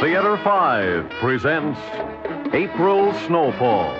Theater 5 presents April Snowfall.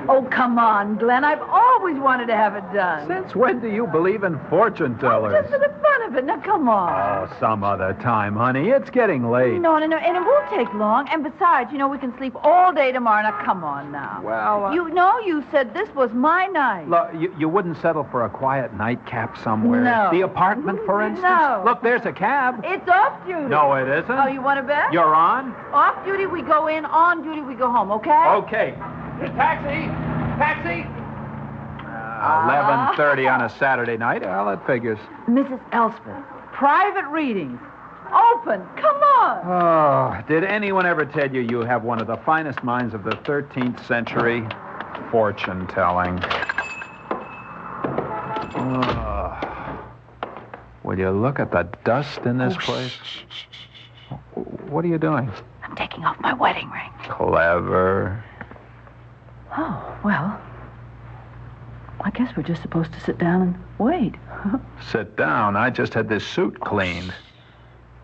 Oh, come on, Glenn. I've always wanted to have it done. Since when do you believe in fortune tellers? Just for the fun of it. Now, come on. Oh, some other time, honey. It's getting late. No. And it won't take long. And besides, we can sleep all day tomorrow. Now, come on now. Well, you said this was my night. Look, you wouldn't settle for a quiet nightcap somewhere? No. The apartment, for instance? No. Look, there's a cab. It's off duty. No, it isn't. Oh, you want to bet? You're on? Off duty, we go in. On duty, we go home, okay? Okay. Taxi! Taxi! 11:30 on a Saturday night. Well, it figures. Mrs. Elspeth, private readings. Open. Come on. Oh, did anyone ever tell you you have one of the finest minds of the 13th century? Fortune-telling. Oh. Will you look at the dust in this place? What are you doing? I'm taking off my wedding ring. Clever. Oh, well, I guess we're just supposed to sit down and wait. Sit down. I just had this suit cleaned.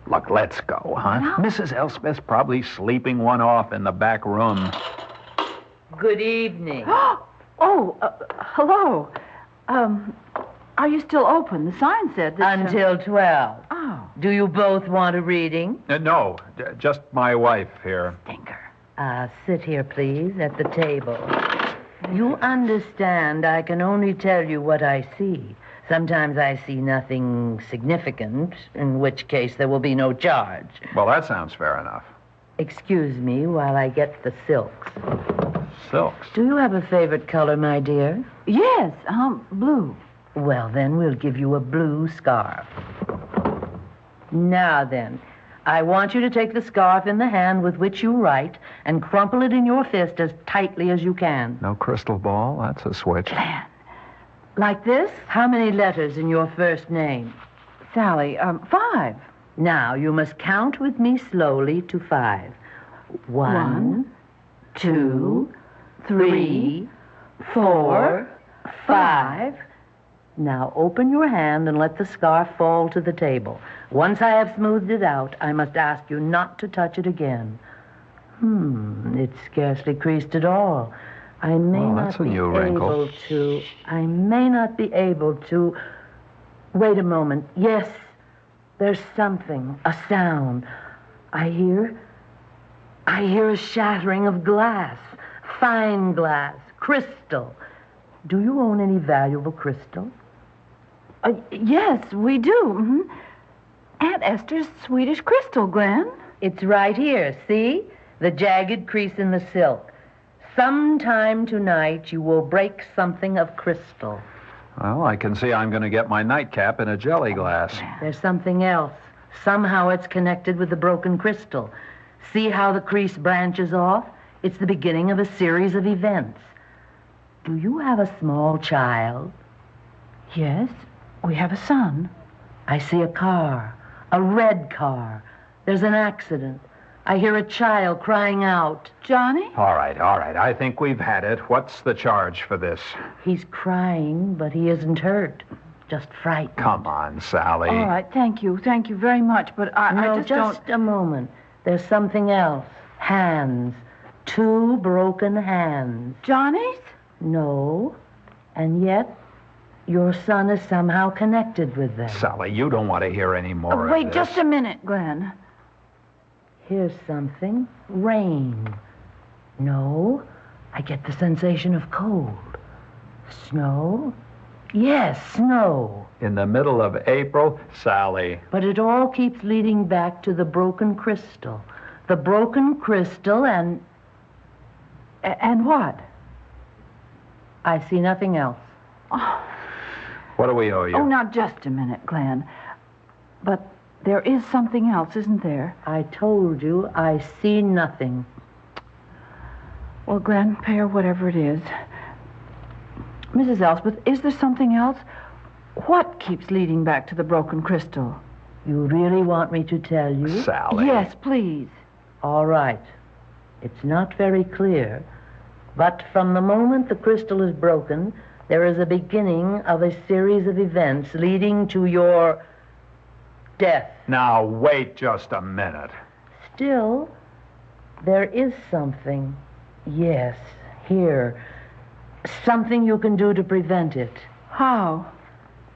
Look, let's go, huh? No. Mrs. Elspeth's probably sleeping one off in the back room. Good evening. Hello. Are you still open? The sign said that... Until 12. Oh. Do you both want a reading? No, just my wife here. Stinker. Sit here, please, at the table. You understand I can only tell you what I see. Sometimes I see nothing significant, in which case there will be no charge. Well, that sounds fair enough. Excuse me while I get the silks. Silks? Do you have a favorite color, my dear? Yes, blue. Well, then we'll give you a blue scarf. Now then, I want you to take the scarf in the hand with which you write and crumple it in your fist as tightly as you can. No crystal ball? That's a switch. Glenn. Like this? How many letters in your first name? Sally, 5. Now, you must count with me slowly to 5. 1, 2, 3, 4, 5. Now, open your hand and let the scarf fall to the table. Once I have smoothed it out, I must ask you not to touch it again. It's scarcely creased at all. I may not be able to... Wait a moment. Yes, there's something, a sound. I hear a shattering of glass, fine glass, crystal. Do you own any valuable crystal? Yes, we do. Mm-hmm. Aunt Esther's Swedish crystal, Glenn. It's right here, see? The jagged crease in the silk. Sometime tonight you will break something of crystal. Well, I can see I'm going to get my nightcap in a jelly glass. There's something else. Somehow it's connected with the broken crystal. See how the crease branches off? It's the beginning of a series of events. Do you have a small child? Yes, we have a son. I see a car, a red car. There's an accident. I hear a child crying out. Johnny? All right. I think we've had it. What's the charge for this? He's crying, but he isn't hurt. Just frightened. Come on, Sally. All right, thank you. Thank you very much, but I just a moment. There's something else. Hands. 2 broken hands. Johnny's? No. And yet, your son is somehow connected with them. Sally, you don't want to hear any more Wait of this. just a minute, Glenn. Here's something. Rain. No. I get the sensation of cold. Snow. Yes, snow. In the middle of April, Sally. But it all keeps leading back to the broken crystal. The broken crystal and... And what? I see nothing else. Oh. What do we owe you? Oh, now, just a minute, Glenn. But there is something else, isn't there? I told you I see nothing. Well, Glenn, pay her whatever it is. Mrs. Elspeth, is there something else? What keeps leading back to the broken crystal? You really want me to tell you? Sally. Yes, please. All right. It's not very clear, but from the moment the crystal is broken, there is a beginning of a series of events leading to your death. Now, wait just a minute. Still, there is something. Yes, here. Something you can do to prevent it. How?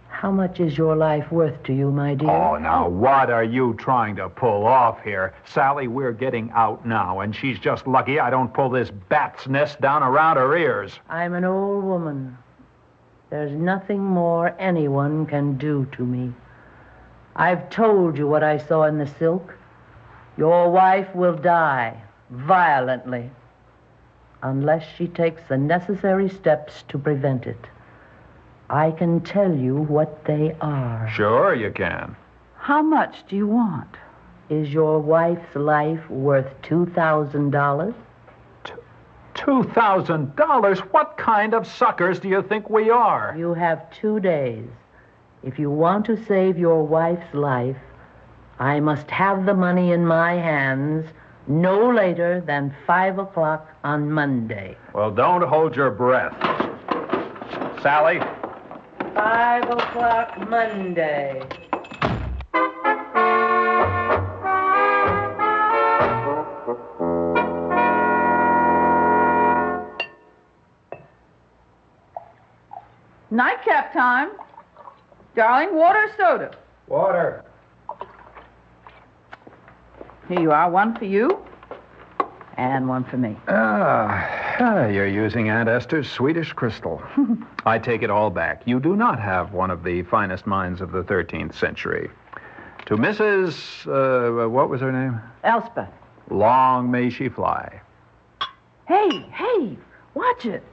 How much is your life worth to you, my dear? Oh, now, what are you trying to pull off here? Sally, we're getting out now, and she's just lucky I don't pull this bat's nest down around her ears. I'm an old woman. There's nothing more anyone can do to me. I've told you what I saw in the silk. Your wife will die violently unless she takes the necessary steps to prevent it. I can tell you what they are. Sure you can. How much do you want? Is your wife's life worth $2,000? $2,000? What kind of suckers do you think we are? You have 2 days. If you want to save your wife's life, I must have the money in my hands no later than 5 o'clock on Monday. Well, don't hold your breath. Sally? 5 o'clock Monday. Nightcap time. Darling, water or soda? Water. Here you are, one for you and one for me. You're using Aunt Esther's Swedish crystal. I take it all back. You do not have one of the finest minds of the 13th century. To Mrs., what was her name? Elspeth. Long may she fly. Hey, watch it.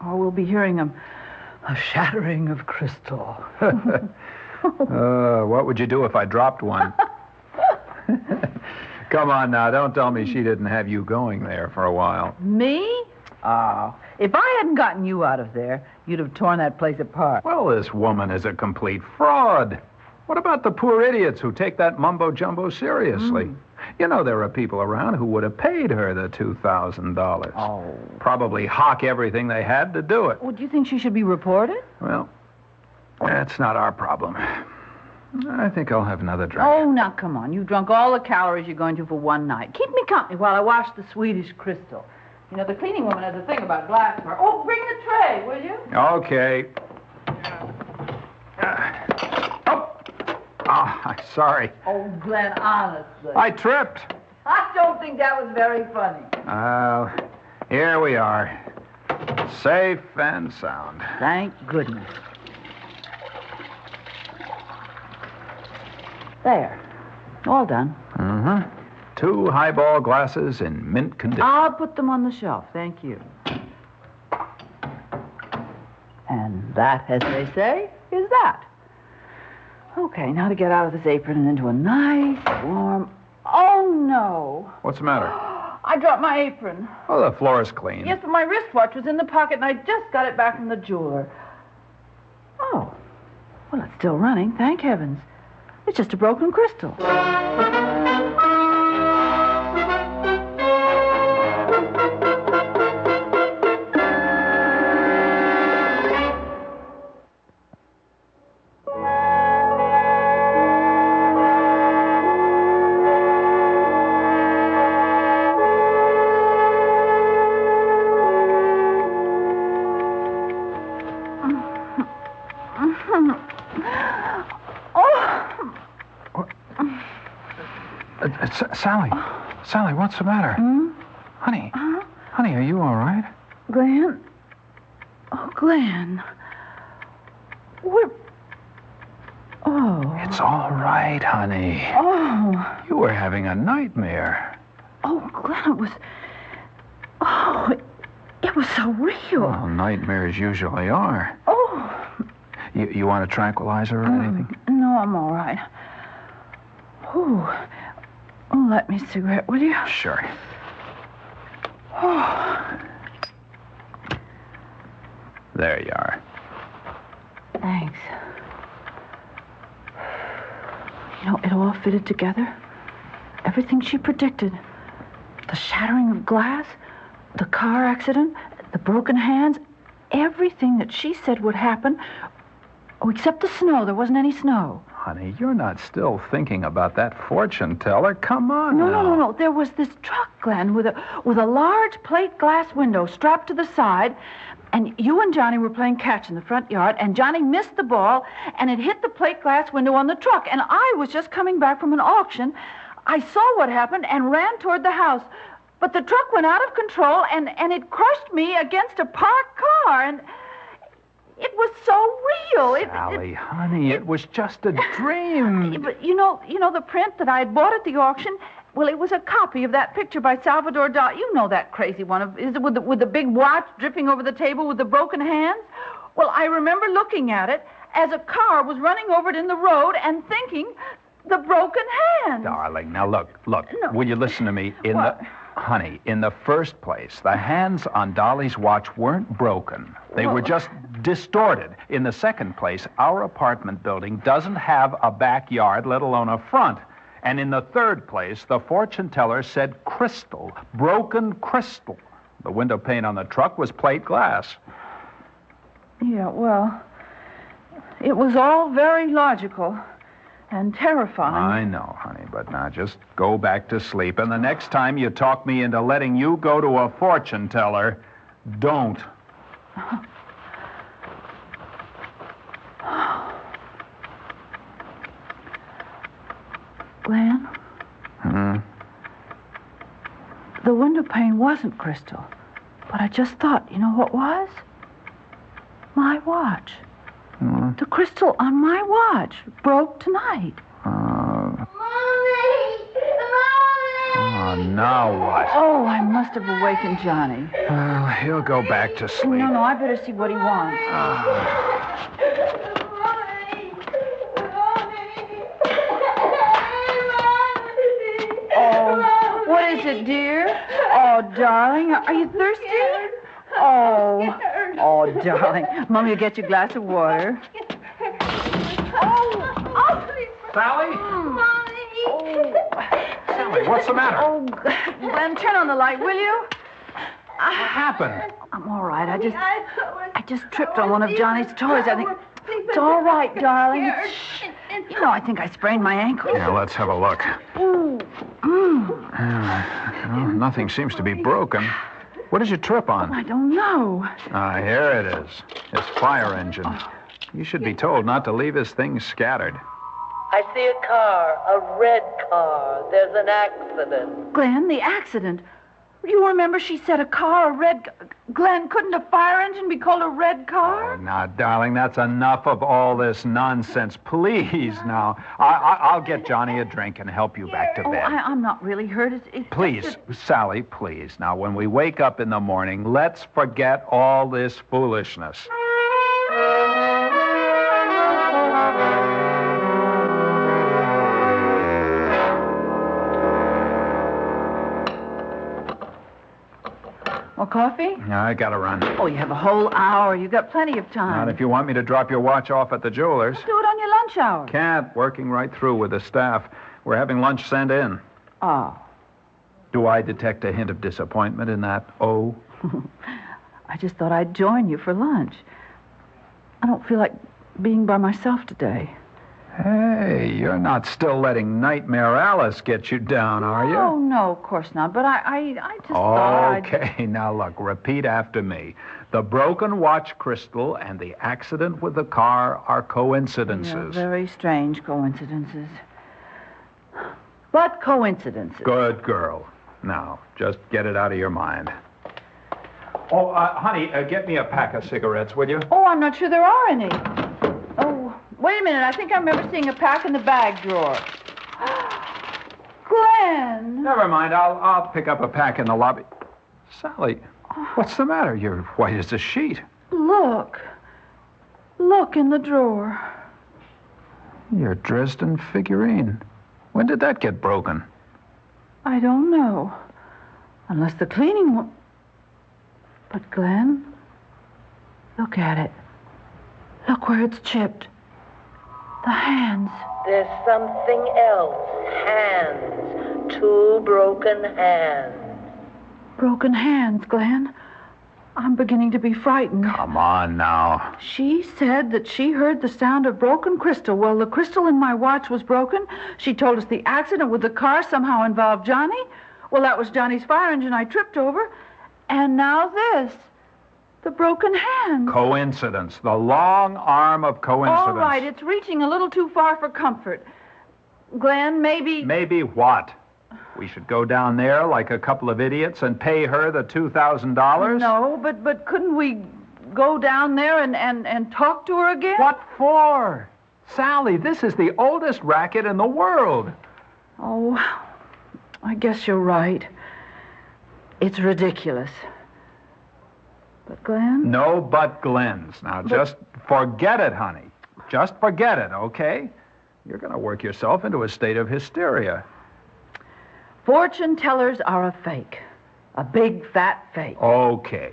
Or we'll be hearing a shattering of crystal. What would you do if I dropped one? Come on now, don't tell me she didn't have you going there for a while. Me? Oh, if I hadn't gotten you out of there, you'd have torn that place apart. Well, this woman is a complete fraud. What about the poor idiots who take that mumbo-jumbo seriously? You know, there are people around who would have paid her the $2,000. Oh. Probably hock everything they had to do it. Well, do you think she should be reported? Well, that's not our problem. I think I'll have another drink. Oh, now, come on. You've drunk all the calories you're going to for one night. Keep me company while I wash the Swedish crystal. You know, the cleaning woman has a thing about glassware. Oh, bring the tray, will you? Okay. I'm sorry. Oh, Glenn, honestly. I tripped. I don't think that was very funny. Here we are. Safe and sound. Thank goodness. There. All done. 2 highball glasses in mint condition. I'll put them on the shelf. Thank you. And that, as they say, is that. Okay, now to get out of this apron and into a nice, warm... Oh, no. What's the matter? I dropped my apron. Oh, the floor is clean. Yes, but my wristwatch was in the pocket, and I just got it back from the jeweler. Oh. Well, it's still running, thank heavens. It's just a broken crystal. Sally, what's the matter? Honey, honey, are you all right? Glenn? Oh, Glenn. Oh. It's all right, honey. Oh. You were having a nightmare. Oh, Glenn, it was so real. Well, nightmares usually are. Oh. You want a tranquilizer or anything? No, I'm all right. Oh, light me a cigarette, will you? Sure. Oh, There you are. thanks. You know, it all fitted together. Everything she predicted. The shattering of glass, the car accident, the broken hands, everything that she said would happen. Oh, except the snow. There wasn't any snow. Honey, you're not still thinking about that fortune teller. Come on No, now. no. There was this truck, Glenn, with a large plate glass window strapped to the side, and you and Johnny were playing catch in the front yard, and Johnny missed the ball, and it hit the plate glass window on the truck, and I was just coming back from an auction. I saw what happened and ran toward the house, but the truck went out of control, and it crushed me against a parked car, and it was so real. Sally, honey, it was just a dream. But you know the print that I had bought at the auction? Well, it was a copy of that picture by Salvador Dali. You know that crazy one is it with the big watch dripping over the table with the broken hands? Well, I remember looking at it as a car was running over it in the road and thinking the broken hands. Darling, now look. No. Will you listen to me? What? Honey, in the first place, the hands on Dolly's watch weren't broken. They were just distorted. In the second place, our apartment building doesn't have a backyard, let alone a front. And in the third place, the fortune teller said crystal, broken crystal. The window pane on the truck was plate glass. Yeah, well, it was all very logical and terrifying. I know, honey, but now just go back to sleep. And the next time you talk me into letting you go to a fortune teller, don't. Glenn? The window pane wasn't crystal. But I just thought, you know what was? My watch. The crystal on my watch broke tonight. Oh, now what? Oh, I must have awakened Johnny. Well, he'll go back to sleep. No, I better see what he wants. Oh, what is it, dear? Oh, darling, are you thirsty? Oh, darling. Mommy will get you a glass of water. Sally? Sally, what's the matter? Oh, Glenn, turn on the light, will you? What happened? I'm all right. I just tripped on one of Johnny's toys. I think it's all right, darling. I think I sprained my ankle. Yeah, let's have a look. Ooh. Well, nothing seems to be broken. What did you trip on? I don't know. Here it is. His fire engine. You should be told not to leave his things scattered. I see a car, a red car. There's an accident. Glenn, the accident. You remember she said a car, a red... Glenn, couldn't a fire engine be called a red car? Now, darling, that's enough of all this nonsense. Please, now. I'll get Johnny a drink and help you back to bed. I'm not really hurt. It's Please, Sally, please. Now, when we wake up in the morning, let's forget all this foolishness. More coffee? I gotta run. Oh, you have a whole hour. You've got plenty of time. Not if you want me to drop your watch off at the jeweler's. Do it on your lunch hour. Can't. Working right through with the staff. We're having lunch sent in. Oh. Do I detect a hint of disappointment in that? Oh? I just thought I'd join you for lunch. I don't feel like being by myself today. Hey, you're not still letting Nightmare Alice get you down, are you? Oh, no, of course not. But I just thought Okay, now look, repeat after me. The broken watch crystal and the accident with the car are coincidences. Yeah, very strange coincidences. But coincidences. Good girl. Now, just get it out of your mind. Oh, honey, get me a pack of cigarettes, will you? Oh, I'm not sure there are any. Oh, wait a minute. I think I remember seeing a pack in the bag drawer. Glenn! Never mind. I'll pick up a pack in the lobby. Sally, what's the matter? You're white as a sheet. Look. Look in the drawer. Your Dresden figurine. When did that get broken? I don't know. Unless the cleaning... But, Glenn, look at it. Look where it's chipped. The hands. There's something else. Hands. 2 broken hands. Broken hands, Glenn. I'm beginning to be frightened. Come on now. She said that she heard the sound of broken crystal. Well, the crystal in my watch was broken. She told us the accident with the car somehow involved Johnny. Well, that was Johnny's fire engine I tripped over. And now this. The broken hand. Coincidence. The long arm of coincidence. All right, it's reaching a little too far for comfort. Glenn, maybe... Maybe what? We should go down there like a couple of idiots and pay her the $2,000? No, but couldn't we go down there and talk to her again? What for? Sally, this is the oldest racket in the world. Oh, I guess you're right. It's ridiculous. But Glenn? No but Glenn's. Now, just forget it, honey. Just forget it, okay? You're going to work yourself into a state of hysteria. Fortune tellers are a fake. A big, fat fake. Okay.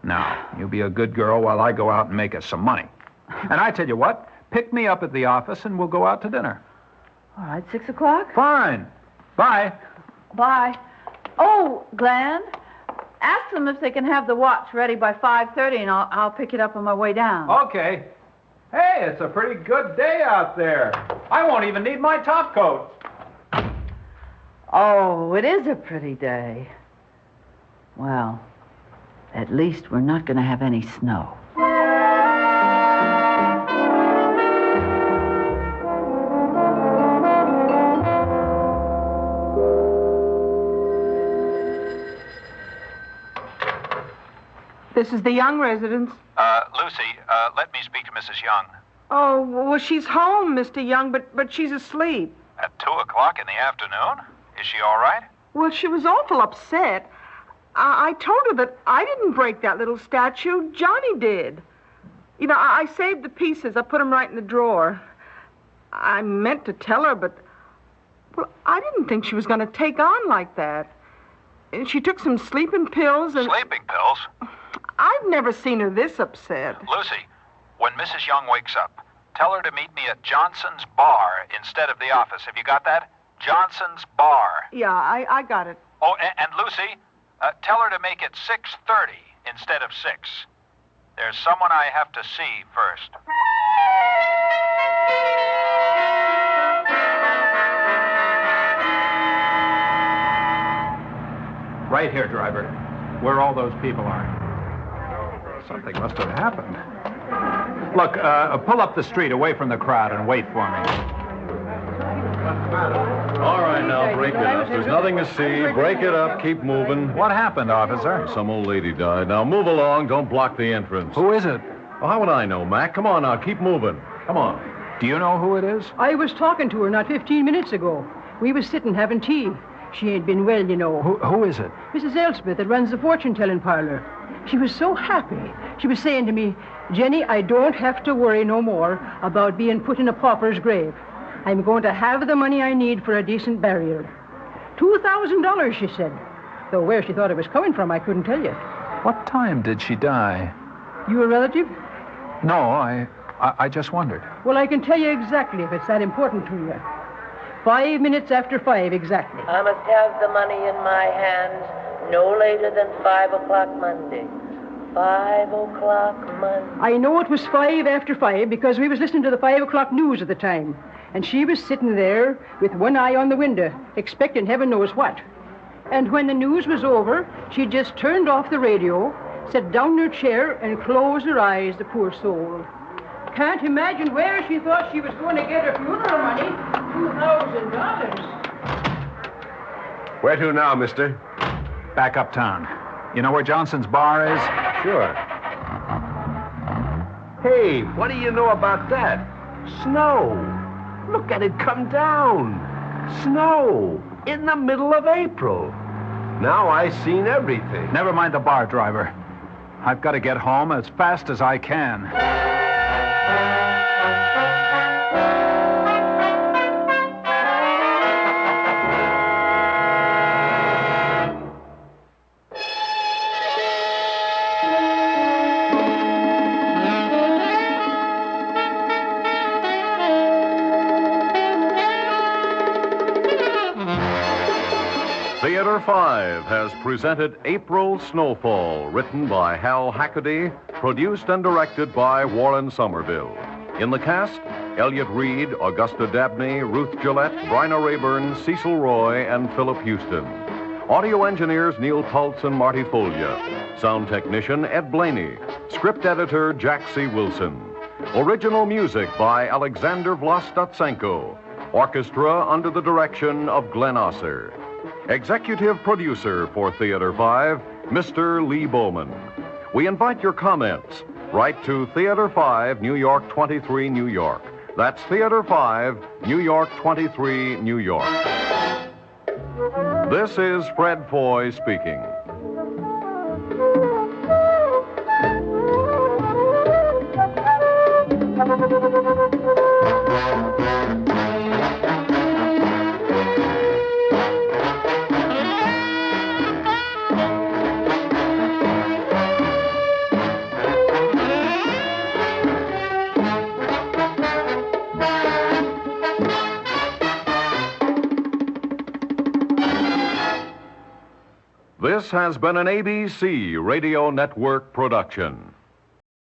Now, you be a good girl while I go out and make us some money. And I tell you what, pick me up at the office and we'll go out to dinner. All right, 6 o'clock? Fine. Bye. Bye. Oh, Glenn, ask them if they can have the watch ready by 5:30, and I'll pick it up on my way down. Okay. Hey, it's a pretty good day out there. I won't even need my top coat. Oh, it is a pretty day. Well, at least we're not going to have any snow. This is the Young residence. Lucy, let me speak to Mrs. Young. Oh, well, she's home, Mr. Young, but she's asleep. At 2 o'clock in the afternoon? Is she all right? Well, she was awful upset. I told her that I didn't break that little statue. Johnny did. You know, I saved the pieces. I put them right in the drawer. I meant to tell her, but... Well, I didn't think she was going to take on like that. And she took some sleeping pills and... Sleeping pills? I've never seen her this upset. Lucy, when Mrs. Young wakes up, tell her to meet me at Johnson's Bar instead of the office. Have you got that? Johnson's Bar. Yeah, I got it. Oh, and Lucy, tell her to make it 6:30 instead of 6. There's someone I have to see first. Right here, driver. Where all those people are. Something must have happened. Look, pull up the street away from the crowd and wait for me. All right, now, break it up. There's nothing to see. Break it up. Keep moving. What happened, officer? Some old lady died. Now, move along. Don't block the entrance. Who is it? Well, how would I know, Mac? Come on now. Keep moving. Come on. Do you know who it is? I was talking to her not 15 minutes ago. We was sitting having tea. She ain't been well, you know. Who is it? Mrs. Elspeth that runs the fortune-telling parlor. She was so happy. She was saying to me, Jenny, I don't have to worry no more about being put in a pauper's grave. I'm going to have the money I need for a decent burial. $2,000, she said. Though where she thought it was coming from, I couldn't tell you. What time did she die? You a relative? No, I just wondered. Well, I can tell you exactly if it's that important to you. 5 minutes after 5, exactly. I must have the money in my hands no later than 5 o'clock Monday. 5 o'clock Monday. I know it was 5 after 5 because we was listening to the 5 o'clock news at the time. And she was sitting there with one eye on the window, expecting heaven knows what. And when the news was over, she just turned off the radio, sat down in her chair, and closed her eyes, the poor soul. Can't imagine where she thought she was going to get her funeral money. $2,000. Where to now, mister? Back uptown. You know where Johnson's Bar is? Sure. Hey, what do you know about that? Snow. Look at it come down. Snow. In the middle of April. Now I seen everything. Never mind the bar, driver. I've got to get home as fast as I can. 5 has presented April Snowfall, written by Hal Hackaday, produced and directed by Warren Somerville. In the cast, Elliott Reid, Augusta Dabney, Ruth Gillette, Bryna Raeburn, Cecil Roy, and Philip Houston. Audio engineers Neil Pultz and Marty Folia. Sound technician Ed Begley. Script editor Jack C. Wilson. Original music by Alexander Vlastotsenko. Orchestra under the direction of Glenn Osser. Executive producer for Theater 5, Mr. Lee Bowman. We invite your comments. Write to Theater 5, New York 23, New York. That's Theater 5, New York 23, New York. This is Fred Foy speaking. This has been an ABC Radio Network production.